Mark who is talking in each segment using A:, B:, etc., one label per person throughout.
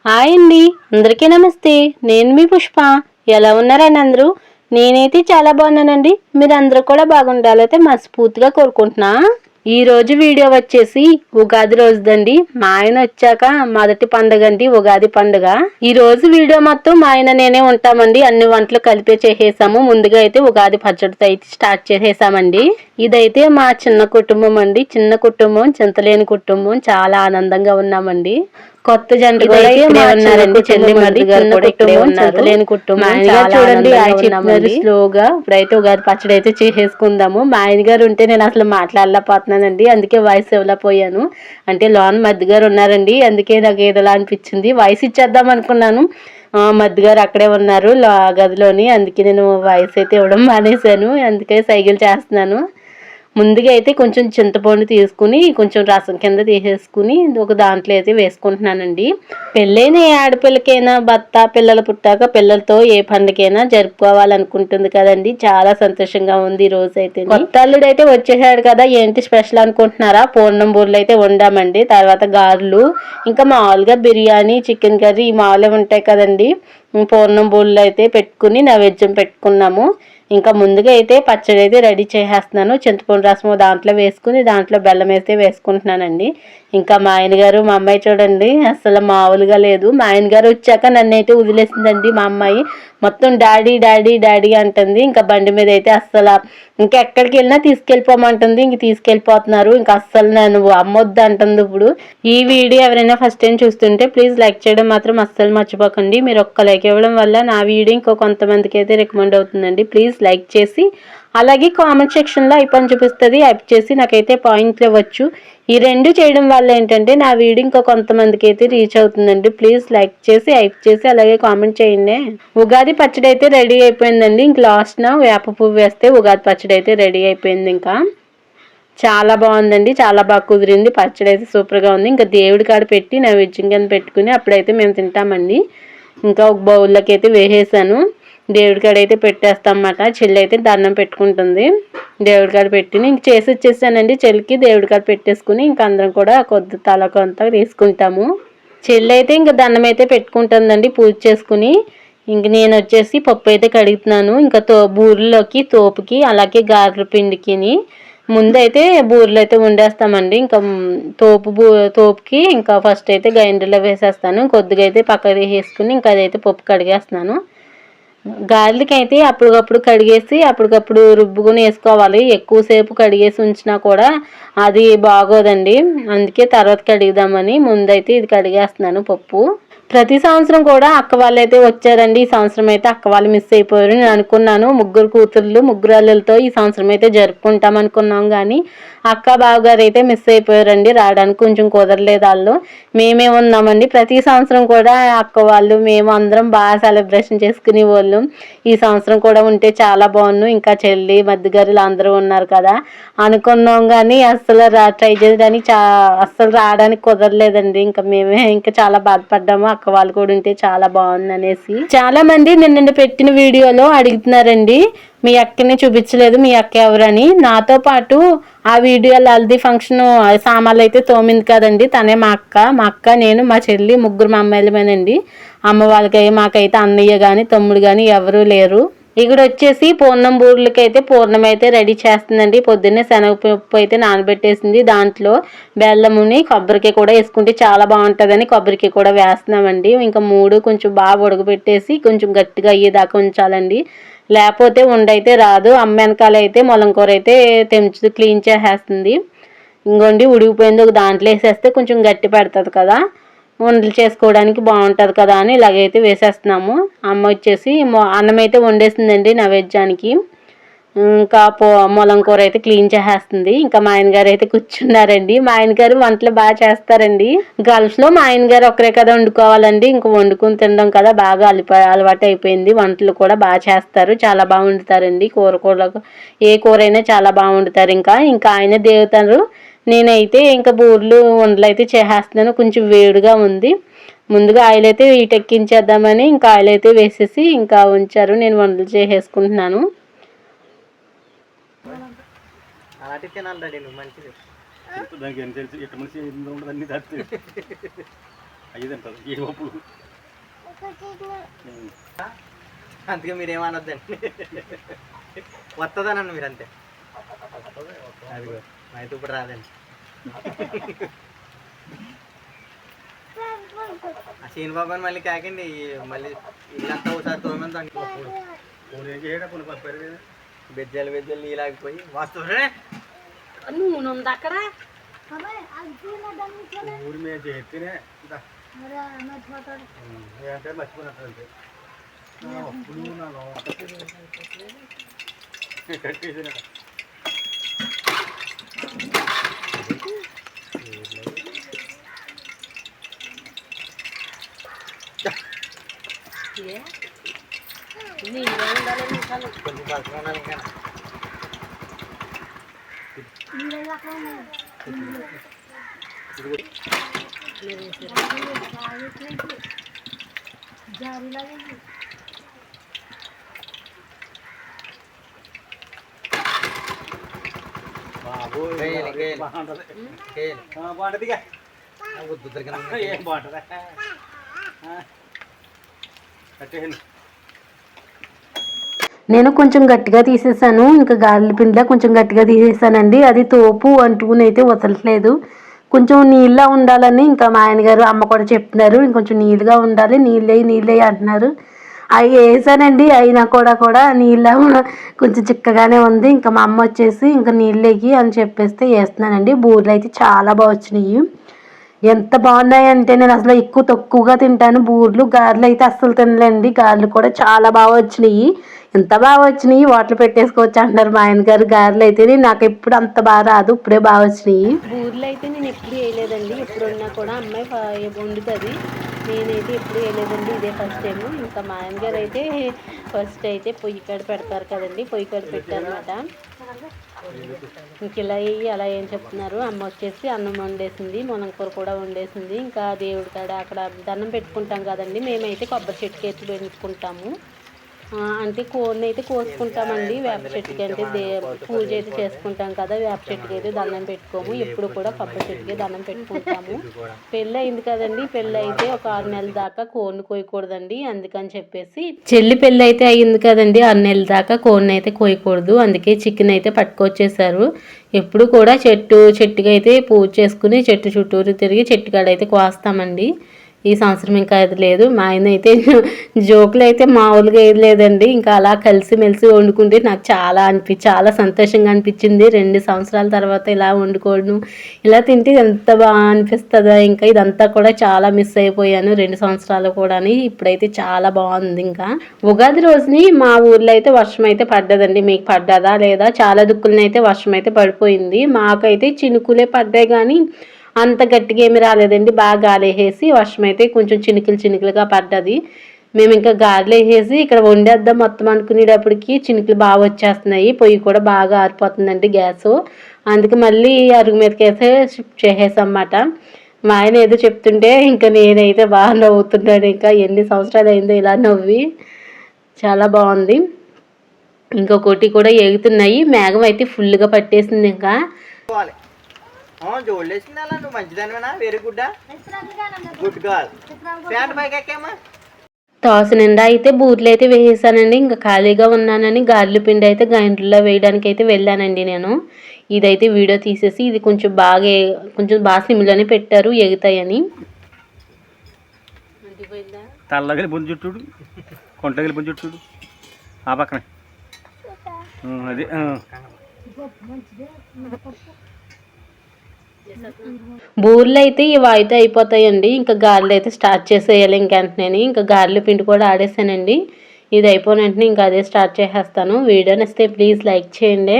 A: Hi అండి, అందరికీ నమస్తే. నేను మీ పుష్ప. ఎలా ఉన్నారండి అందరూ? నేనైతే చాలా బాగున్నానండి. మీరు అందరూ కూడా బాగుండాలైతే మనస్ఫూర్తిగా కోరుకుంటున్నా. ఈ రోజు వీడియో వచ్చేసి ఉగాది రోజుదండి. మా ఆయన వచ్చాక మొదటి పండుగ అండి ఉగాది పండుగ. ఈ రోజు వీడియో మొత్తం మా ఆయన నేనే ఉంటామండి. అన్ని వంటలు కలిపే చేసేసాము. ముందుగా అయితే ఉగాది పచ్చడితో అయితే స్టార్ట్ చేసేసామండి. ఇదైతే మా చిన్న కుటుంబం అండి. చిన్న కుటుంబం, చింతలేని కుటుంబం. చాలా ఆనందంగా ఉన్నామండి. కొత్త జంట కూడా ఇక్కడే ఉన్నారండి. చెల్లి మరిది గారు కూడా ఇక్కడే ఉన్నారు. చింతలేని కుటుంబం. మా ఆయన చూడండి చెప్తున్నారు స్లోగా. ఇప్పుడైతే ఉగాది పచ్చడి అయితే చేసేసుకుందాము. మా ఆయన గారు ఉంటే నేను అసలు మాట్లాడలేకపోతున్నానండి. అందుకే వాయిస్ ఇవ్వలేకపోయాను. అంటే లోన్ మధ్య గారు ఉన్నారండి. అందుకే నాకు ఏదోలా అనిపించింది. వాయిస్ ఇచ్చేద్దాం అనుకున్నాను. మధ్య గారు అక్కడే ఉన్నారు గదిలోని. అందుకే నేను వాయిస్ అయితే ఇవ్వడం మానేశాను. అందుకే సైకిల్ చేస్తున్నాను. ముందుగా అయితే కొంచెం చింతపండు తీసుకుని కొంచెం రసం కింద తీసేసుకుని ఒక దాంట్లో అయితే వేసుకుంటున్నానండి. పెళ్ళైన ఏ ఆడపిల్లకైనా భర్త పిల్లలు పుట్టాక పిల్లలతో ఏ పండుగైనా జరుపుకోవాలనుకుంటుంది కదండి. చాలా సంతోషంగా ఉంది ఈ రోజు అయితే. కొత్త అల్లుడు అయితే వచ్చేసాడు కదా, ఏంటి స్పెషల్ అనుకుంటున్నారా? పూర్ణం బూరెలు అయితే వండామండి. తర్వాత గారెలు, ఇంకా మామూలుగా బిర్యానీ, చికెన్ కర్రీ ఈ మామూలుగా ఉంటాయి కదండి. పూర్ణం బూరెలు అయితే పెట్టుకుని నైవేద్యం పెట్టుకున్నాము. ఇంకా ముందుగా అయితే పచ్చడి అయితే రెడీ చేసేస్తున్నాను. చింతపండు రసము దాంట్లో వేసుకుని దాంట్లో బెల్లం అయితే వేసుకుంటున్నానండి. ఇంకా మా ఆయన గారు మా అమ్మాయి చూడండి అసలు మామూలుగా లేదు. మా ఆయన గారు వచ్చాక నన్ను అయితే వదిలేసిందండి. మా అమ్మాయి మొత్తం డాడీ డాడీ డాడీ అంటుంది. ఇంకా బండి మీద అయితే అస్సలు ఇంకా ఎక్కడికి వెళ్ళినా తీసుకెళ్ళిపోమంటుంది. ఇంక తీసుకెళ్ళిపోతున్నారు. ఇంకా అస్సలు నన్ను అమ్మొద్దు అంటుంది. ఇప్పుడు ఈ వీడియో ఎవరైనా ఫస్ట్ టైం చూస్తుంటే ప్లీజ్ లైక్ చేయడం మాత్రం అస్సలు మర్చిపోకండి. మీరు ఒక్క లైక్ ఇవ్వడం వల్ల నా వీడియో ఇంకో కొంతమందికి అయితే రికమెండ్ అవుతుందండి. ప్లీజ్ లైక్ చేసి అలాగే కామెంట్ సెక్షన్లో ఐకాన్ చూపిస్తుంది, యాప్ చేసి నాకైతే పాయింట్లు ఇవ్వచ్చు. ఈ రెండు చేయడం వల్ల ఏంటంటే నా వీడియో ఇంకో కొంతమందికి అయితే రీచ్ అవుతుందండి. ప్లీజ్ లైక్ చేసి హైప్ చేసి అలాగే కామెంట్ చేయండి. ఉగాది పచ్చడి అయితే రెడీ అయిపోయిందండి. ఇంక లాస్ట్న వేప పువ్వు వేస్తే ఉగాది పచ్చడి అయితే రెడీ అయిపోయింది. ఇంకా చాలా బాగుందండి. చాలా బాగా కుదిరింది. పచ్చడి అయితే సూపర్గా ఉంది. ఇంకా దేవుడి కాడ పెట్టి నైవేద్యం కింద పెట్టుకుని అప్పుడైతే మేము తింటామండి. ఇంకా ఒక బౌల్లోకి అయితే వేసేసాను. దేవుడి కాడ అయితే పెట్టేస్తాం అన్నమాట. చెల్లి అయితే దండం పెట్టుకుంటుంది. దేవుడి కాడ పెట్టి ఇంక చేసి వచ్చేసానండి. చెల్లికి దేవుడి కాడ పెట్టేసుకుని ఇంక అందరం కూడా కొద్ది తల కొంత తీసుకుంటాము. చెల్లి అయితే ఇంక దండం అయితే పెట్టుకుంటుందండి పూజ చేసుకుని. ఇంక నేను వచ్చేసి పప్పు అయితే కడుగుతున్నాను. ఇంకా బూరెల్లోకి తోపుకి అలాగే గారెల పిండికిని ముందైతే బూరెలు అయితే వండేస్తామండి. ఇంకా తోపుకి ఇంకా ఫస్ట్ అయితే గ్రైండర్లో వేసేస్తాను. కొద్దిగా అయితే పక్కకు తీసేసుకుని ఇంకా అదైతే పప్పు కడిగేస్తున్నాను. గారెలకి అయితే అప్పటికప్పుడు కడిగేసి అప్పటికప్పుడు రుబ్బుకొని వేసుకోవాలి. ఎక్కువసేపు కడిగేసి ఉంచినా కూడా అది బాగోదండి. అందుకే తర్వాత కడుగుదామని ముందైతే ఇది కడిగేస్తున్నాను పప్పు. ప్రతి సంవత్సరం కూడా అక్క వాళ్ళు అయితే వచ్చారండి. ఈ సంవత్సరం అయితే అక్క వాళ్ళు మిస్ అయిపోయారు. నేను అనుకున్నాను ముగ్గురు కూతుర్లు ముగ్గురు అల్లులతో ఈ సంవత్సరం అయితే జరుపుకుంటాం అనుకున్నాం. కానీ అక్క బావగారు అయితే మిస్ అయిపోయారండి. రావడానికి కొంచెం కుదరలేదు వాళ్ళు. మేమే ఉన్నామండి. ప్రతి సంవత్సరం కూడా అక్క వాళ్ళు మేము అందరం బాగా సెలబ్రేషన్ చేసుకునే వాళ్ళం. ఈ సంవత్సరం కూడా ఉంటే చాలా బాగున్నాం. ఇంకా చెల్లి మధ్యగారులు అందరూ ఉన్నారు కదా అనుకున్నాం. కానీ అస్సలు ట్రై చేయడానికి అస్సలు రావడానికి కుదరలేదండి. ఇంకా మేమే ఇంకా చాలా బాధపడ్డాము. అక్క వాళ్ళు కూడా ఉంటే చాలా బాగుంది అనేసి. చాలా మంది నిన్న పెట్టిన వీడియోలో అడుగుతున్నారండి, మీ అక్కని చూపించలేదు, మీ అక్క ఎవరని. నాతో పాటు ఆ వీడియోలో హల్దీ ఫంక్షన్ సామాన్లు అయితే తోమింది కదండి, తనే మా అక్క నేను మా చెల్లి ముగ్గురు మా అమ్మాయిలమేనండి. అమ్మ వాళ్ళకి మాకైతే అన్నయ్య కానీ తమ్ముడు కానీ ఎవరూ లేరు. ఇక్కడ వచ్చేసి పూర్ణం బూరెలకి అయితే పూర్ణం అయితే రెడీ చేస్తుందండి. పొద్దున్నే శనగపప్పు అయితే నానబెట్టేసింది. దాంట్లో బెల్లముని కొబ్బరికాయ కూడా వేసుకుంటే చాలా బాగుంటుందని కొబ్బరికాయ కూడా వేస్తున్నామండి. ఇంకా మూడు కొంచెం బాగా ఉడకబెట్టేసి కొంచెం గట్టిగా అయ్యేదాకా ఉంచాలండి. లేకపోతే ఉండైతే రాదు. అమ్మ వెనకాల అయితే మొలంకూర అయితే తెంచు క్లీన్ చేసేస్తుంది. ఇంకోండి ఉడికిపోయింది. ఒక దాంట్లో వేసేస్తే కొంచెం గట్టి పెడుతుంది కదా, వంటలు చేసుకోవడానికి బాగుంటుంది కదా అని ఇలాగైతే వేసేస్తున్నాము. అమ్మ వచ్చేసి అన్నం అయితే వండేసిందండి నైవేద్యానికి. ఇంకా మొలంకూర అయితే క్లీన్ చేసేస్తుంది. ఇంకా మా ఆయన గారు అయితే కూర్చున్నారండి. మా ఆయన గారు వంటలు బాగా చేస్తారండి. గల్ఫ్లో మా ఆయన గారు ఒకరే కదా వండుకోవాలండి. ఇంకా వండుకుని తినడం కదా బాగా అలవాటు అయిపోయింది. వంటలు కూడా బాగా చేస్తారు. చాలా బాగా వండుతారండి. కూరకు ఏ కూర అయినా చాలా బాగా వండుతారు. ఇంకా ఆయన దేవతలు. నేనైతే ఇంకా బూరెలు వంటలు అయితే చేసేస్తున్నాను. కొంచెం వేడిగా ఉంది. ముందుగా ఆయిల్ అయితే వీటెక్కించేద్దామని ఇంకా ఆయిల్ అయితే వేసేసి ఇంకా ఉంచారు. నేను వంటలు చేసేసుకుంటున్నాను.
B: అయ్యి తింటారు ఈ పప్పు.
C: అందుకే మీరేమనొద్దండి, వస్తుందనండి మీరు అంతే. అదిగో అయితే ఇప్పుడు రాదండి. ఆ శీనిబాబు అని మళ్ళీ కాకండి, మళ్ళీ ఇల్లంతా ఒకసారి తోమందండి.
B: ఏం చేయడం కొన్ని పప్పారు కదా,
C: బెజ్జలు నీలాగిపోయి వస్తుండే.
A: నూనె ఉంది అక్కడ.
B: ఊరి మీద చేస్తేనే అంటే మర్చిపోయినట్టు అప్పుడు కట్టేసిన
C: కొంచెం పడుతున్నాను ఇంకా.
B: బాగుంటుందిగా ఏం బాగుంటుందా కట్టేయండి.
A: నేను కొంచెం గట్టిగా తీసేసాను, ఇంకా గారెల పిండిలా కొంచెం గట్టిగా తీసేసానండి. అది తోపు అంటూనైతే వదలట్లేదు. కొంచెం నీళ్ళ ఉండాలని ఇంకా మా ఆయన గారు అమ్మ కూడా చెప్తున్నారు, ఇంకొంచెం నీళ్ళుగా ఉండాలి, నీళ్ళే అంటున్నారు. అవి వేసానండి, అయినా కూడా నీళ్ళ కొంచెం చిక్కగానే ఉంది. ఇంకా మా అమ్మ వచ్చేసి ఇంకా నీళ్ళకి అని చెప్పేస్తే వేస్తున్నానండి. బూరెలు అయితే చాలా బాగా వచ్చినాయి. ఎంత బాగున్నాయంటే నేను అసలు తక్కువగా తింటాను బూరెలు, గారెలు అయితే అస్సలు తినలేండి. గారెలు కూడా చాలా బాగా వచ్చినాయి. ఎంత బాగా వచ్చినాయి, వాటర్ పెట్టేసుకోవచ్చు అంటున్నారు మా ఆయన గారు. గారెలు అయితే నాకు ఎప్పుడు అంత బాగా రాదు, ఇప్పుడే బాగా వచ్చినాయి. బూరెలు అయితే నేను ఎప్పుడు వేయలేదండి, ఎప్పుడున్నా కూడా అమ్మాయి వండుతుంది, నేనైతే ఎప్పుడు వేయలేదండి, ఇదే ఫస్ట్ టైం. ఇంకా మా ఆయన గారు అయితే ఫస్ట్ అయితే పొయ్యి కాడ పెడతారు కదండి, పొయ్యి కాడ పెట్టారనమాట. ఇంక ఇలా వేయి అలా ఏం చెప్తున్నారు. అమ్మ వచ్చేసి అన్నం వండేసింది, మునగకూర కూడా వండేసింది. ఇంకా దేవుడి కాడ అక్కడ దండం పెట్టుకుంటాం కదండి, మేమైతే కొబ్బరి చెట్టుకి ఎత్తి పెట్టుకుంటాము. అంటే కోడిని అయితే కోసుకుంటామండి, వేప చెట్టుకి అంటే పూజ అయితే చేసుకుంటాం కదా, వేప చెట్టుకి అయితే దండం పెట్టుకోము, ఎప్పుడు కూడా కొబ్బరి చెట్టుకి దండం పెట్టుకుంటాము. పెళ్ళి అయింది కదండి, పెళ్ళి అయితే ఒక 6 నెలల దాకా కోడిని కోయకూడదండి, అందుకని చెప్పేసి చెల్లి పెళ్ళి అయితే అయింది కదండి, 6 నెలల దాకా కోడిని అయితే కోయకూడదు, అందుకే చికెన్ అయితే పట్టుకొచ్చేసారు. ఎప్పుడు కూడా చెట్టుకి అయితే పూజ చేసుకుని చెట్టు చుట్టూరు తిరిగి చెట్టుకాడ అయితే కోస్తామండి. ఈ సంవత్సరం ఇంకా అది లేదు. మా ఆయన అయితే జోకులు అయితే మామూలుగా ఏది లేదండి, ఇంకా అలా కలిసిమెలిసి వండుకుంటే నాకు చాలా సంతోషంగా అనిపించింది. 2 సంవత్సరాల తర్వాత ఇలా వండుకోవడం, ఇలా తింటే ఎంత బాగా అనిపిస్తుందో. ఇంకా ఇదంతా కూడా చాలా మిస్ అయిపోయాను 2 సంవత్సరాలు కూడా. ఇప్పుడైతే చాలా బాగుంది. ఇంకా ఉగాది రోజుని మా ఊర్లో అయితే వర్షం అయితే పడ్డదండి, మీకు పడ్డదా లేదా? చాలా దిక్కులనైతే వర్షం అయితే పడిపోయింది, మాకైతే చినుకులే పడ్డాయి కానీ అంత గట్టిగా ఏమి రాలేదండి. బాగా గాలి వేసేసి వర్షం అయితే కొంచెం చినుకులుగా పడ్డది. మేము ఇంకా గాలిలో వేసేసి ఇక్కడ వండేద్దాం మొత్తం అనుకునేటప్పటికి చినుకులు బాగా వచ్చేస్తున్నాయి, పొయ్యి కూడా బాగా ఆరిపోతుందండి గ్యాసు. అందుకే మళ్ళీ అరుగు మీదకి వేసే షిఫ్ట్ చేసేసన్నమాట. మా ఆయన ఏదో చెప్తుంటే ఇంకా నేనైతే బాగా నవ్వుతున్నాను. ఇంకా ఎన్ని సంవత్సరాలు అయిందో ఇలా నవ్వి, చాలా బాగుంది. ఇంకొకటి కూడా ఎగుతున్నాయి, మేఘం అయితే ఫుల్గా పట్టేసింది. ఇంకా
C: జోడేసింది అలా, నువ్వు మంచిదానివేనా? Very good good girl. Pant పైకి ఎక్కేమ్మా.
A: తోస నిండా అయితే బూరెలు అయితే వేసేసానండి. ఇంకా ఖాళీగా ఉన్నానని గారెల పిండి అయితే గ్రైండర్లో వేయడానికి అయితే వెళ్ళానండి నేను. ఇదైతే వీడియో తీసేసి ఇది కొంచెం బాగా సిమ్లోనే పెట్టారు ఎగుతాయని.
B: తల్లగిలి బొందు చుట్టూడు, కొంటగిలి బొందు చుట్టూడు ఆ పక్కనే అది
A: బూరెలు అయితే ఇవి అయితే అయిపోతాయండి. ఇంకా గారెలు అయితే స్టార్ట్ చేసేయాలి ఇంకెంటనే. ఇంకా గారెల పిండి కూడా ఆడేసానండి. ఇది అయిపోయిన వెంటనే ఇంకా అదే స్టార్ట్ చేసేస్తాను. వీడియో నచ్చితే ప్లీజ్ లైక్ చేయండి.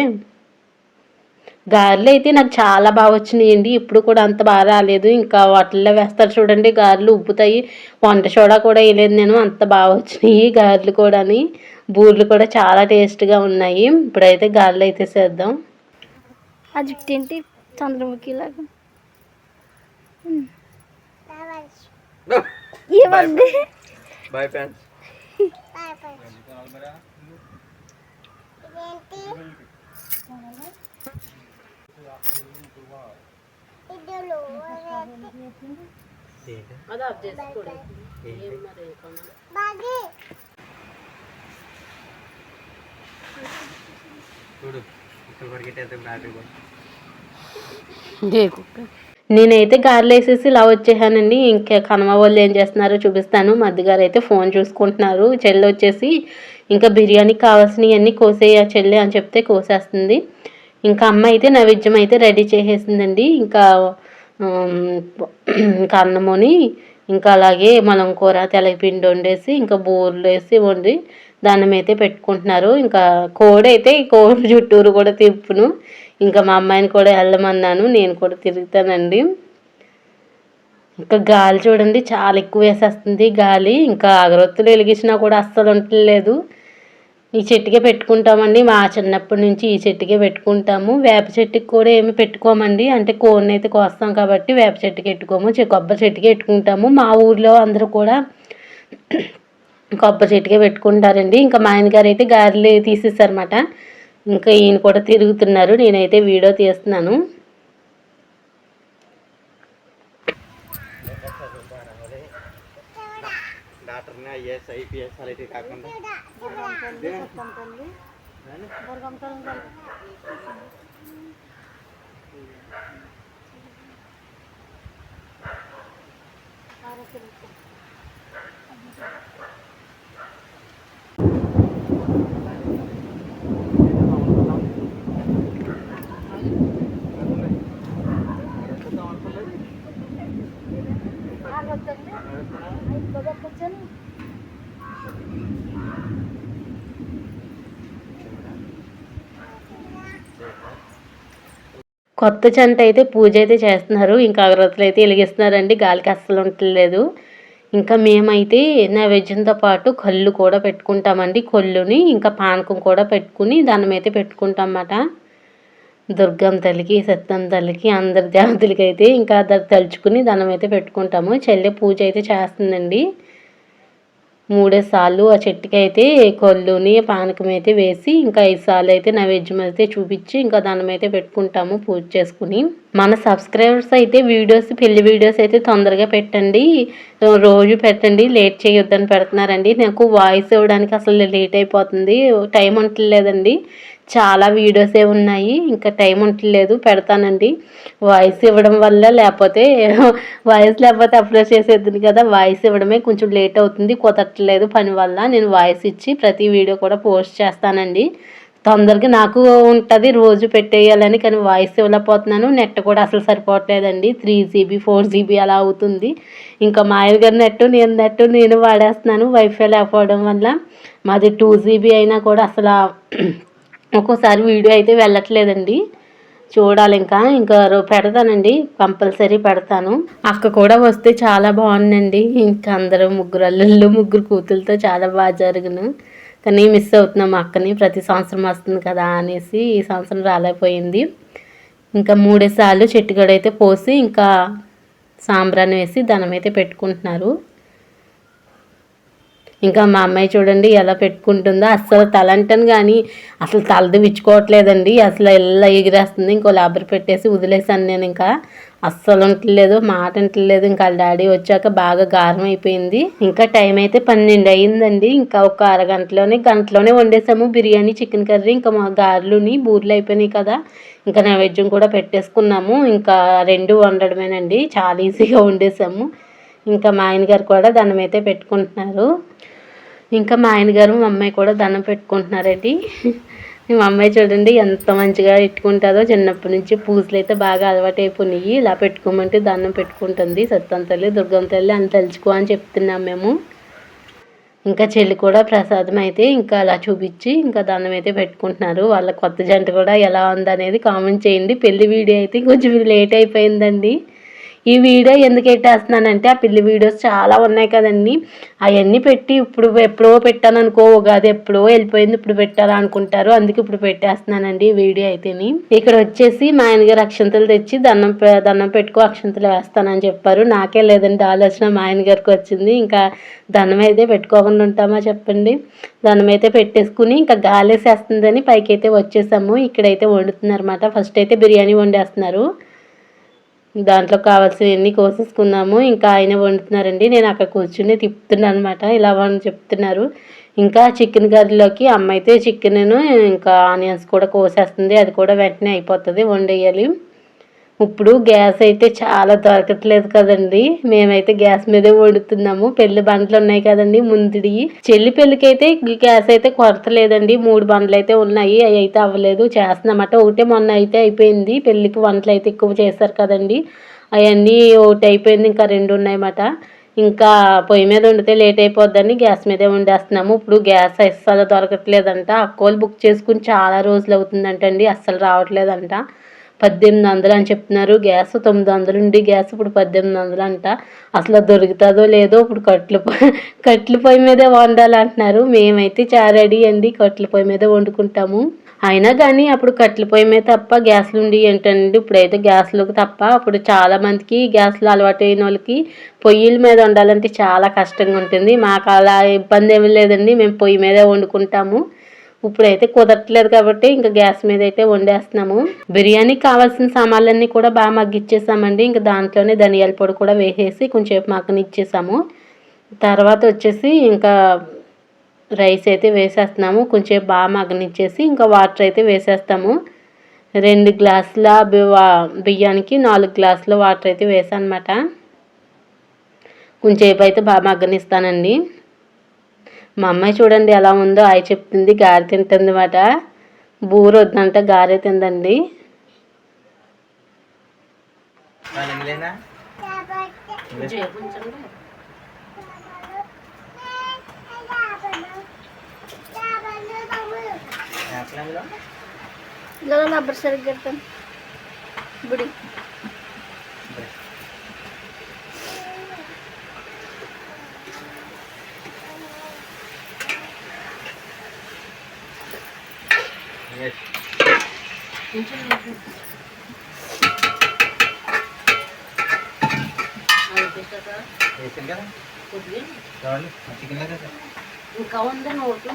A: గారెలు అయితే నాకు చాలా బాగా వచ్చినాయండి, ఇప్పుడు కూడా అంత బాగా రాలేదు. ఇంకా వాటిల్లో వేస్తారు చూడండి, గారెలు ఉబ్బుతాయి. వంట సోడా కూడా వేయలేదు నేను, అంత బాగా వచ్చినాయి గారెలు కూడా. బూరెలు కూడా చాలా టేస్ట్గా ఉన్నాయి. ఇప్పుడైతే గారెలు అయితే చేద్దాం.
D: అది తింటే చంద్రముఖి లాగా
C: బాయ్ ఫ్రెండ్స్.
A: అది ఆఫ్ చేసుకోండి. ఏం మరి
C: చూడు ఇక్కడ వరకెట్టేస్తే బ్యాటరీ కూడా.
A: నేనైతే గారెలు వేసేసి ఇలా వచ్చేసానండి. ఇంకా కనమ వాళ్ళు ఏం చేస్తున్నారో చూపిస్తాను. మధ్యగారు అయితే ఫోన్ చూసుకుంటున్నారు. చెల్లి వచ్చేసి ఇంకా బిర్యానీకి కావాల్సినవి అన్నీ కోసేయ చెల్లి అని చెప్తే కోసేస్తుంది. ఇంకా అమ్మ అయితే నైవేద్యం అయితే రెడీ చేసేసిందండి. ఇంకా అన్నముని ఇంకా అలాగే మనం కూర తెలగపిండి వండేసి ఇంకా బూరెలు వేసి వండి దానం అయితే పెట్టుకుంటున్నారు. ఇంకా కోడి అయితే కోడి చుట్టూరు కూడా తిప్పును. ఇంకా మా అమ్మాయిని కూడా వెళ్ళమన్నాను, నేను కూడా తిరుగుతానండి. ఇంకా గాలి చూడండి చాలా ఎక్కువ వేసేస్తుంది గాలి. ఇంకా అగరొత్తులు వెలిగించినా కూడా అస్సలు ఉండలేదు. ఈ చెట్టుకే పెట్టుకుంటామండి, మా చిన్నప్పటి నుంచి ఈ చెట్టుకే పెట్టుకుంటాము. వేప చెట్టుకి కూడా ఏమి పెట్టుకోమండి, అంటే కోడిని అయితే కోస్తాం కాబట్టి వేప చెట్టుకి పెట్టుకోము, కొబ్బరి చెట్టుకే పెట్టుకుంటాము. మా ఊర్లో అందరూ కూడా కొబ్బరి చెట్టుకే పెట్టుకుంటారండి. ఇంకా మా ఆయన గారు అయితే గారెలు తీసేసారన్నమాట. ఇంకా ఈయన కూడా తిరుగుతున్నారు, నేనైతే వీడియో తీస్తున్నాను.
C: డాక్టర్ని ఐఏఎస్ ఐపీఎస్ అలాంటివి కాకుండా
A: కొత్త జంట అయితే పూజ అయితే చేస్తున్నారు. ఇంకా అగరత్తులు అయితే వెలిగిస్తున్నారండి, గాలికి అస్సలు ఉండలేదు. ఇంకా మేమైతే నైవేద్యంతో పాటు కళ్ళు కూడా పెట్టుకుంటామండి. కళ్ళుని ఇంకా పానకం కూడా పెట్టుకుని దానం అయితే పెట్టుకుంటాం అన్నమాట. దుర్గమ్మ తల్లికి, సత్యమ్మ తల్లికి, అందరి దేవతలకి అయితే ఇంకా తలుచుకుని దండం అయితే పెట్టుకుంటాము. చెల్లె పూజ అయితే చేస్తుందండి. 3 సార్లు ఆ చెట్టుకి అయితే కొల్లుని పానకం అయితే వేసి ఇంకా 5 సార్లు అయితే నైవేద్యం అయితే చూపించి ఇంకా దండం అయితే పెట్టుకుంటాము పూజ చేసుకుని. మన సబ్స్క్రైబర్స్ అయితే పెళ్లి వీడియోస్ అయితే తొందరగా పెట్టండి, రోజు పెట్టండి, లేట్ చేయొద్దని పెడుతున్నారండి. నాకు వాయిస్ ఇవ్వడానికి అసలు లేట్ అయిపోతుంది, టైం ఉండలేదండి. చాలా వీడియోసే ఉన్నాయి, ఇంకా టైం ఉండలేదు, పెడతానండి. వాయిస్ ఇవ్వడం వల్ల లేకపోతే అప్లోడ్ చేసేద్దును కదా, వాయిస్ ఇవ్వడమే కొంచెం లేట్ అవుతుంది, కుదరట్లేదు పని వల్ల. నేను వాయిస్ ఇచ్చి ప్రతి వీడియో కూడా పోస్ట్ చేస్తానండి. తొందరగా నాకు ఉంటుంది రోజు పెట్టేయాలని, కానీ వాయిస్ ఇవ్వలేకపోతున్నాను. నెట్ కూడా అసలు సరిపోవట్లేదండి, 3 GB 4 GB అలా అవుతుంది. ఇంకా మా ఆయన గారి నెట్ నేను వాడేస్తున్నాను వైఫై లేకపోవడం వల్ల. మాది 2 GB అయినా కూడా అసలు ఒక్కోసారి వీడియో అయితే వెళ్ళట్లేదండి. చూడాలి, ఇంకా పెడతానండి, కంపల్సరీ పెడతాను. అక్క కూడా వస్తే చాలా బాగుందండి. ఇంకా అందరూ ముగ్గురు అల్లుళ్ళు, ముగ్గురు కూతులతో చాలా బాగా జరుగును. కానీ మిస్ అవుతున్నాం అక్కని, ప్రతి సంవత్సరం వస్తుంది కదా అనేసి ఈ సంవత్సరం రాలేకపోయింది. ఇంకా 3 సార్లు చెట్టుగడైతే పోసి ఇంకా సాంబ్రాన్ని వేసి దండం అయితే పెట్టుకుంటున్నారు. ఇంకా మా అమ్మాయి చూడండి ఎలా పెట్టుకుంటుందో, అస్సలు తల అంటాను కానీ అసలు తలది విచ్చుకోవట్లేదండి, అసలు ఎలా ఎగిరేస్తుంది. ఇంకో లేబర్ పెట్టేసి వదిలేసాను నేను. ఇంకా అస్సలు ఉండట్లేదు, మాట ఉండట్లేదు. ఇంకా వాళ్ళ డాడీ వచ్చాక బాగా గారం అయిపోయింది. ఇంకా టైం అయితే 12 అయ్యిందండి. ఇంకా ఒక గంటలోనే వండేసాము బిర్యానీ, చికెన్ కర్రీ. ఇంకా మా గారెలుని బూరెలు అయిపోయినాయి కదా, ఇంకా నైవేద్యం కూడా పెట్టేసుకున్నాము. ఇంకా 2 వండడమేనండి, చాలా ఈజీగా వండేసాము. ఇంకా మా ఆయన గారు కూడా దండం అయితే పెట్టుకుంటున్నారు. ఇంకా మా ఆయన గారు మా అమ్మాయి కూడా దండం పెట్టుకుంటున్నారండి. మా అమ్మాయి చూడండి ఎంత మంచిగా పెట్టుకుంటుందో, చిన్నప్పటి నుంచి పూజలు అయితే బాగా అలవాటు అయిపోయినాయి. ఇలా పెట్టుకోమంటే దండం పెట్టుకుంటుంది. సత్యమ్మ తల్లి, దుర్గమ్మ తల్లి అని తలుచుకో అని చెప్తున్నాం మేము. ఇంకా చెల్లి కూడా ప్రసాదం అయితే ఇంకా అలా చూపించి ఇంకా దండం అయితే పెట్టుకుంటున్నారు. వాళ్ళ కొత్త జంట కూడా ఎలా ఉందనేది కామెంట్ చేయండి. పెళ్లి వీడియో అయితే కొంచెం లేట్ అయిపోయిందండి. ఈ వీడియో ఎందుకు పెట్టేస్తున్నానంటే ఆ పెళ్లి వీడియోస్ చాలా ఉన్నాయి కదండి, అవన్నీ పెట్టి ఇప్పుడు ఎప్పుడో పెట్టాను అనుకో, ఉగాది ఎప్పుడో వెళ్ళిపోయింది ఇప్పుడు పెట్టాలా అనుకుంటారు, అందుకే ఇప్పుడు పెట్టేస్తున్నానండి ఈ వీడియో అయితేని. ఇక్కడ వచ్చేసి మా ఆయనగారు అక్షంతలు తెచ్చి దండం పెట్టుకో అక్షంతలు వేస్తానని చెప్పారు. నాకే లేదండి ఆలోచన, మా ఆయన గారికి వచ్చింది. ఇంకా దండం అయితే పెట్టుకోకుండా ఉంటామా చెప్పండి. దండం అయితే పెట్టేసుకుని ఇంకా గాలేసేస్తుందని పైకి అయితే వచ్చేసాము. ఇక్కడైతే వండుతున్నారు అన్నమాట. ఫస్ట్ అయితే బిర్యానీ వండేస్తున్నారు. దాంట్లో కావాల్సినవన్నీ కోసేసుకున్నాము. ఇంకా ఆయన వండుతున్నారండి, నేను అక్కడ కూర్చుని తిప్పుతున్నాను అనమాట. ఇలా వాళ్ళు చెప్తున్నారు. ఇంకా చికెన్ కర్రీలోకి అమ్మ అయితే చికెన్ ఇంకా ఆనియన్స్ కూడా కోసేస్తుంది. అది కూడా వెంటనే అయిపోతుంది, వండేయాలి. ఇప్పుడు గ్యాస్ అయితే చాలా దొరకట్లేదు కదండి. మేమైతే గ్యాస్ మీదే వండుతున్నాము. పెళ్లి బండ్లు ఉన్నాయి కదండి ముందుడి. చెల్లి పెళ్ళికి అయితే గ్యాస్ అయితే కొరత లేదండి. 3 బండ్లు అయితే ఉన్నాయి, అవి అయితే అవ్వలేదు, చేస్తున్నామట. ఒకటే మొన్న అయితే అయిపోయింది. పెళ్ళికి వంటలు అయితే ఎక్కువ చేశారు కదండి, అవన్నీ ఒకటి అయిపోయింది, ఇంకా 2 ఉన్నాయన్నమాట. ఇంకా పొయ్యి మీద వండితే లేట్ అయిపోద్దని గ్యాస్ మీదే వండేస్తున్నాము. ఇప్పుడు గ్యాస్ అస్సలు దొరకట్లేదంట. అక్కోళ్ళు బుక్ చేసుకుని చాలా రోజులు అవుతుందంటండి, అస్సలు రావట్లేదంట. 1800 అని చెప్తున్నారు గ్యాస్. 900 ఉండి గ్యాస్ ఇప్పుడు 1800 అంట. అసలు దొరుకుతుందో లేదో. ఇప్పుడు కట్టెల పొయ్యి మీదే వండాలంటున్నారు. మేమైతే చాలా రెడీ అండి, కట్టెల పొయ్యి మీదే వండుకుంటాము. అయినా కానీ అప్పుడు కట్టెల పొయ్యి మీద తప్ప గ్యాస్లు ఉండి ఏంటండి, ఇప్పుడైతే గ్యాస్లకు తప్ప. అప్పుడు చాలా మందికి గ్యాస్లు అలవాటు అయిన వాళ్ళకి పొయ్యిల మీద వండాలంటే చాలా కష్టంగా ఉంటుంది. మాకు అలా ఇబ్బంది ఏమీ లేదండి, మేము పొయ్యి మీదే వండుకుంటాము. ఇప్పుడైతే కుదరట్లేదు కాబట్టి ఇంకా గ్యాస్ మీద అయితే వండేస్తున్నాము. బిర్యానీకి కావాల్సిన సామాన్లన్నీ కూడా బాగా మగ్గిచ్చేసామండి. ఇంకా దాంట్లోనే ధనియాల పొడి కూడా వేసేసి కొంచెంసేపు మగ్గనిచ్చేసాము. తర్వాత వచ్చేసి ఇంకా రైస్ అయితే వేసేస్తున్నాము. కొంచెం బాగా మగ్గనిచ్చేసి ఇంకా వాటర్ అయితే వేసేస్తాము. 2 గ్లాసుల బియ్యానికి 4 గ్లాసుల వాటర్ అయితే వేసాను అనమాట. కొంచెంసేపు అయితే బాగా మగ్గనిస్తానండి. మా అమ్మాయి చూడండి ఎలా ఉందో, ఆయ చెప్తుంది, గారె తింటుంది అన్నమాట. బూర వద్దంట, గారె తిందండి.
D: రబ్బర్ సరిగ్గా బుడి
A: ఇంకా ఉంది నోటు.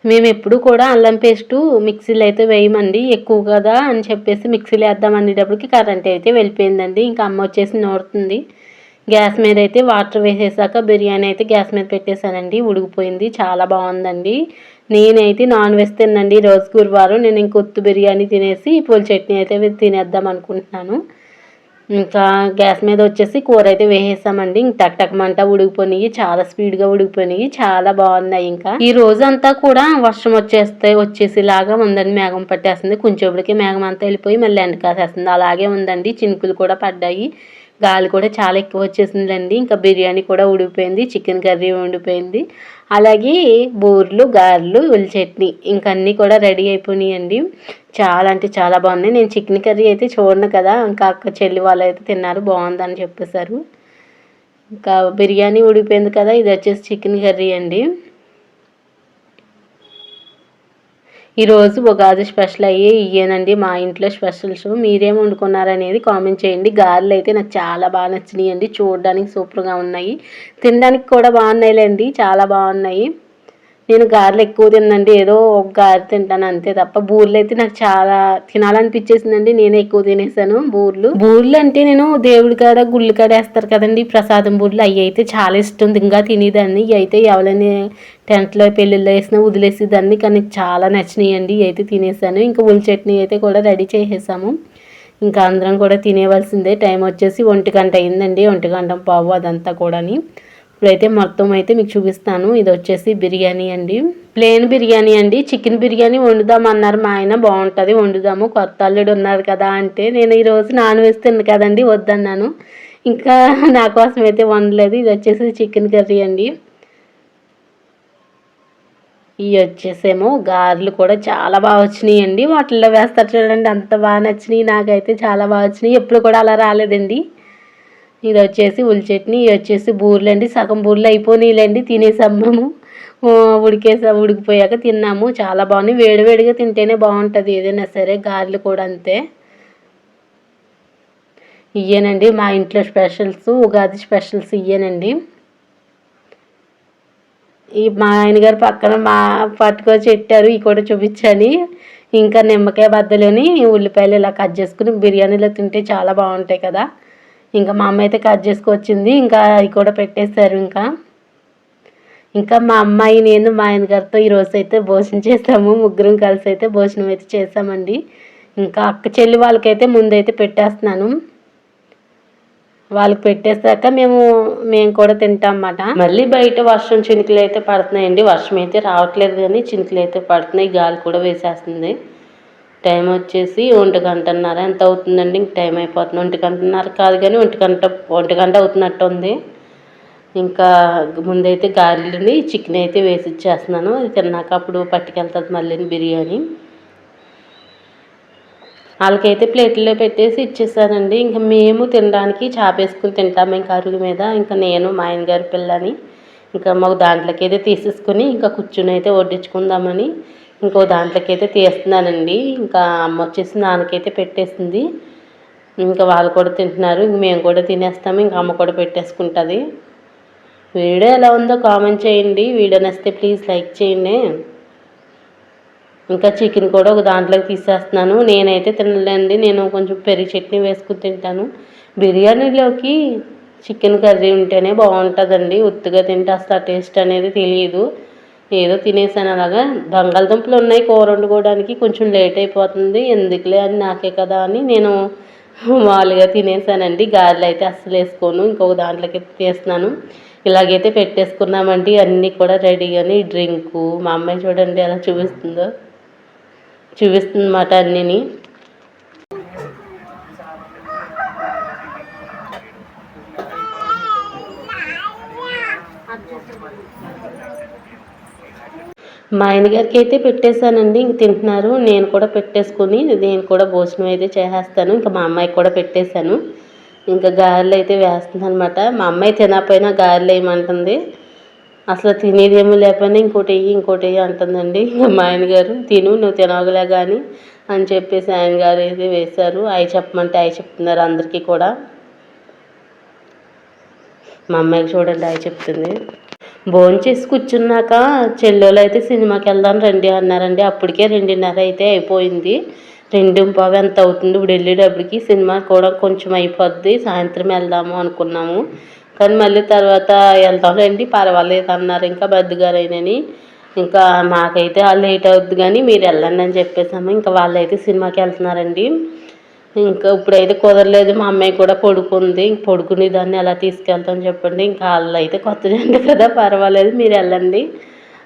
A: మేము ఎప్పుడు కూడా అల్లం పేస్టు మిక్సీలో అయితే వేయమండి, ఎక్కువ కదా అని చెప్పేసి మిక్సీలో వేద్దాం అనేటప్పటికి కరెంట్ అయితే వెళ్ళిపోయిందండి. ఇంకా అమ్మ వచ్చేసి నోరుతుంది. గ్యాస్ మీద అయితే వాటర్ వేసేసాక బిర్యానీ అయితే గ్యాస్ మీద పెట్టేశానండి, ఉడికిపోయింది, చాలా బాగుందండి. నేనైతే నాన్ వెజ్ తినండి, రోజు గురువారం. నేను ఇంకొత్తు బిర్యానీ తినేసి పూల చట్నీ అయితే తినేద్దాం అనుకుంటున్నాను. ఇంకా గ్యాస్ మీద వచ్చేసి కూర అయితే వేసేసామండి. ఇంక టక్టకమంట ఉడికిపోయినాయి, చాలా స్పీడ్గా ఉడికిపోయినాయి, చాలా బాగున్నాయి. ఇంకా ఈ రోజంతా కూడా వర్షం వచ్చేసేలాగా ఉందండి, మేఘం పట్టేస్తుంది. కొంచెంప్పటికి మేఘం అంతా వెళ్ళిపోయి మళ్ళీ ఎండ కాసేస్తుంది, అలాగే ఉందండి. చినుకులు కూడా పడ్డాయి, గాలి కూడా చాలా ఎక్కువ వచ్చేసిందండి. ఇంకా బిర్యానీ కూడా ఉడికిపోయింది, చికెన్ కర్రీ ఉండిపోయింది, అలాగే బూర్లు, గారెలు, ఉల్లి చట్నీ ఇంకా అన్నీ కూడా రెడీ అయిపోయినాయండి. చాలా అంటే చాలా బాగున్నాయి. నేను చికెన్ కర్రీ అయితే చూడను కదా, ఇంకా అక్క చెల్లి వాళ్ళు అయితే తిన్నారు, బాగుందని చెప్పేశారు. ఇంకా బిర్యానీ ఉడికిపోయింది కదా, ఇది వచ్చేసి చికెన్ కర్రీ అండి. ఈరోజు ఉగాది స్పెషల్ ఇయ్యేనండి మా ఇంట్లో స్పెషల్స్. మీరేం వండుకున్నారనేది కామెంట్ చేయండి. గారెలు అయితే నాకు చాలా బాగా నచ్చినాయి అండి, చూడడానికి సూపర్గా ఉన్నాయి, తినడానికి కూడా బాగున్నాయిలేండి, చాలా బాగున్నాయి. నేను గారెలు ఎక్కువ తినండి, ఏదో ఒక గారె తింటాను అంతే తప్ప. బూర్లు అయితే నాకు చాలా తినాలనిపించేసిందండి, నేనే ఎక్కువ తినేసాను. బూర్లు అంటే నేను దేవుడి కాడ గుళ్ళు కాడ వేస్తారు కదండి ప్రసాదం బూర్లు, అవి అయితే చాలా ఇష్టం, ఇంకా తినేదాన్ని. ఇవి అయితే ఎవరైనా టెంట్లో పెళ్ళిళ్ళు వేసినా వదిలేసేదాన్ని, కానీ చాలా నచ్చినాయండి, ఇవి అయితే తినేసాను. ఇంకా ఉల్లి చట్నీ అయితే కూడా రెడీ చేసేసాము. ఇంకా అందరం కూడా తినేవలసిందే. టైం వచ్చేసి 1 గంట అయిందండి, 1 గంట పావు అదంతా కూడాని. ఇప్పుడైతే మొత్తం అయితే మీకు చూపిస్తాను. ఇది వచ్చేసి బిర్యానీ అండి, ప్లేన్ బిర్యానీ అండి. చికెన్ బిర్యానీ వండుదామన్నారు మా ఆయన, బాగుంటుంది వండుదాము, కొత్త అల్లుడు ఉన్నారు కదా అంటే, నేను ఈరోజు నాన్ వెజ్ తిన్ను కదండి, వద్దన్నాను. ఇంకా నా కోసం అయితే వండలేదు. ఇది వచ్చేసి చికెన్ కర్రీ అండి. ఇవి వచ్చేసేమో గారెలు కూడా చాలా బాగా వచ్చినాయి అండి, వాటిల్లో వేస్తారు చూడండి, అంత బాగా నచ్చినాయి, నాకైతే చాలా బాగా వచ్చినాయి, ఎప్పుడు కూడా అలా రాలేదండి. ఇది వచ్చేసి ఉల్లి చట్నీ, ఇవి వచ్చేసి బూర్లు అండి. సగం బూర్లు అయిపోయినాయిలేండి, తినేసాము మేము. ఉడికిపోయాక తిన్నాము. చాలా బాగున్నాయి. వేడివేడిగా తింటేనే బాగుంటుంది ఏదైనా సరే. గారెలు కూడా అంతే. ఇయ్యేనండి మా ఇంట్లో స్పెషల్స్, ఉగాది స్పెషల్స్ ఇయ్యేనండి. మా ఆయనగారు పక్కన పట్టుకొచ్చి పెట్టారు. ఇవి కూడా చూపించని. ఇంకా నిమ్మకాయ బద్దలని ఉల్లిపాయలు ఇలా కట్ చేసుకుని బిర్యానీలో తింటే చాలా బాగుంటాయి కదా. ఇంకా మా అమ్మ అయితే కట్ చేసుకొచ్చింది. ఇంకా అవి కూడా పెట్టేశారు. ఇంకా మా అమ్మాయి, నేను, మా ఆయన గారితో ఈరోజు అయితే భోజనం చేసాము. ముగ్గురం కలిసి అయితే భోజనం అయితే చేసామండి. ఇంకా అక్క చెల్లి వాళ్ళకైతే ముందైతే పెట్టేస్తున్నాను. వాళ్ళకి పెట్టేశాక మేము కూడా తింటాం అన్నమాట. మళ్ళీ బయట వర్షం చినుకులు అయితే పడుతున్నాయండి. వర్షం అయితే రావట్లేదు కానీ చినుకులు అయితే పడుతున్నాయి. గాలి కూడా వేసేస్తుంది. టైం వచ్చేసి 1:30 ఎంత అవుతుందండి. ఇంక టైం అయిపోతుంది. 1:30 కాదు కానీ 1 గంట అవుతున్నట్టు ఉంది. ఇంకా ముందైతే గారెలని చికెన్ అయితే వేసి ఇచ్చేస్తున్నాను. అది తిన్నాక అప్పుడు పట్టుకెళ్తుంది మళ్ళీ బిర్యానీ. వాళ్ళకైతే ప్లేట్లో పెట్టేసి ఇచ్చేసానండి. ఇంకా మేము తినడానికి చాపేసుకుని తింటాము ఇంకా అరుగు మీద. ఇంకా నేను, మా ఆయన గారి పిల్లని ఇంకా మాకు దాంట్లోకి అయితే తీసేసుకొని ఇంకా కూర్చుని అయితే వడ్డించుకుందామని ఇంకో దాంట్లోకి అయితే తీస్తున్నానండి. ఇంకా అమ్మ వచ్చేసి నాన్నకైతే పెట్టేసింది. ఇంకా వాళ్ళు కూడా తింటున్నారు. ఇంక మేము కూడా తినేస్తాము. ఇంకా అమ్మ కూడా పెట్టేసుకుంటుంది. వీడియో ఎలా ఉందో కామెంట్ చేయండి. వీడియో నచ్చితే ప్లీజ్ లైక్ చేయండి. ఇంకా చికెన్ కూడా ఒక దాంట్లోకి తీసేస్తున్నాను. నేనైతే తినలేండి. నేను కొంచెం పెరుగు చట్నీ వేసుకుని తింటాను. బిర్యానీలోకి చికెన్ కర్రీ ఉంటేనే బాగుంటుందండి. ఉత్తుగా తింటే అసలు టేస్ట్ అనేది తెలియదు. ఏదో తినేసాను అలాగా. బంగాళదుంపలు ఉన్నాయి కూర వండుకోవడానికి. కొంచెం లేట్ అయిపోతుంది. ఎందుకులే అని నాకే కదా అని నేను మామూలుగా తినేసానండి. గారెలు అయితే అస్సలు వేసుకోను. ఇంకొక దాంట్లోకి తీస్తున్నాను. ఇలాగైతే పెట్టేసుకున్నామండి. అన్నీ కూడా రెడీగాని డ్రింకు. మా అమ్మాయి చూడండి ఎలా చూపిస్తుంది అన్నమాట అన్నీని. మా ఆయన గారికి అయితే పెట్టేశానండి. ఇంక తింటున్నారు. నేను కూడా పెట్టేసుకుని నేను కూడా భోజనం అయితే చేసేస్తాను. ఇంకా మా అమ్మాయికి కూడా పెట్టేశాను. ఇంకా గారెలు అయితే వేస్తుంది అనమాట. మా అమ్మాయి తినకపోయినా గారెలు వేయమంటుంది. అసలు తినేదేమో లేకపోయినా ఇంకోటి వెయ్యి అంటుందండి. మా ఆయన గారు నువ్వు తినవగలే కానీ అని చెప్పేసి ఆయన గారు అయితే వేశారు. అవి చెప్పమంటే అవి చెప్తున్నారు అందరికీ కూడా. మా అమ్మాయికి చూడండి అవి చెప్తుంది. భోజనం చేసి కూర్చున్నాక చెల్లెలు అయితే సినిమాకి వెళ్దాం రండి అన్నారండి. అప్పటికే 2:30 అయితే అయిపోయింది. 2:15 ఎంత అవుతుంది. ఇప్పుడు వెళ్ళేటప్పటికి సినిమా కూడా కొంచెం అయిపోద్ది. సాయంత్రం వెళ్దాము అనుకున్నాము కానీ మళ్ళీ తర్వాత వెళ్తాంలేండి పర్వాలేదు అన్నారు ఇంకా బద్దుగారైనని. ఇంకా మాకైతే లేట్ అవుద్ది కానీ మీరు వెళ్ళండి అని చెప్పేసాము. ఇంకా వాళ్ళైతే సినిమాకి వెళ్తున్నారండి. ఇంకా ఇప్పుడైతే కుదరలేదు. మా అమ్మాయి కూడా పడుకుంది. పడుకునే దాన్ని ఎలా తీసుకెళ్తామని చెప్పండి. ఇంకా వాళ్ళు అయితే కొత్త జంట కదా పర్వాలేదు మీరు వెళ్ళండి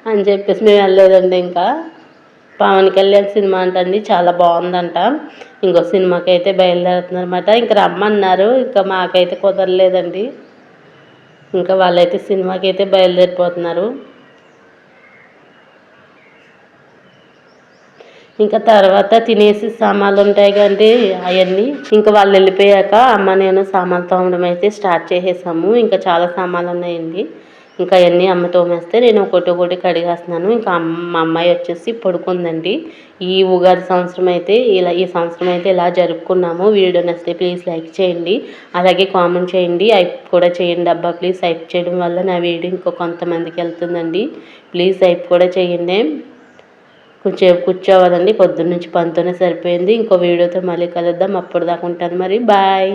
A: అని చెప్పేసి మేము వెళ్ళలేదండి. ఇంకా పవన్ కళ్యాణ్ సినిమా అంటండి చాలా బాగుందంట. ఇంకో సినిమాకి అయితే బయలుదేరుతున్నారు అన్నమాట. ఇంకా రమ్మన్నారు. ఇంకా మాకైతే కుదరలేదండి. ఇంకా వాళ్ళైతే సినిమాకి అయితే బయలుదేరిపోతున్నారు. ఇంకా తర్వాత తినేసి సామాన్లు ఉంటాయి కండి అవన్నీ ఇంకా వాళ్ళు వెళ్ళిపోయాక అమ్మ నేను సామాన్లు తోమడం అయితే స్టార్ట్ చేసేసాము. ఇంకా చాలా సామాన్లు ఉన్నాయండి. ఇంకా అవన్నీ అమ్మ తోమేస్తే నేను ఒకటి కడిగేస్తున్నాను. ఇంకా మా అమ్మాయి వచ్చేసి పడుకుందండి. ఈ ఉగాది సంవత్సరం అయితే ఈ సంవత్సరం అయితే ఇలా జరుపుకున్నాము. వీడియో నచ్చితే ప్లీజ్ లైక్ చేయండి. అలాగే కామెంట్ చేయండి. హైప్ కూడా చేయండి అబ్బా ప్లీజ్. హైప్ చేయడం వల్ల నా వీడియో ఇంకో కొంతమందికి వెళ్తుందండి. ప్లీజ్ హైప్ కూడా చేయండి. కొంచెం కూర్చోవాలండి. పొద్దున్న నుంచి పనితోనే సరిపోయింది. ఇంకో వీడియోతో మళ్ళీ కలుద్దాం. అప్పుడు దాకా ఉంటాను మరి. బాయ్.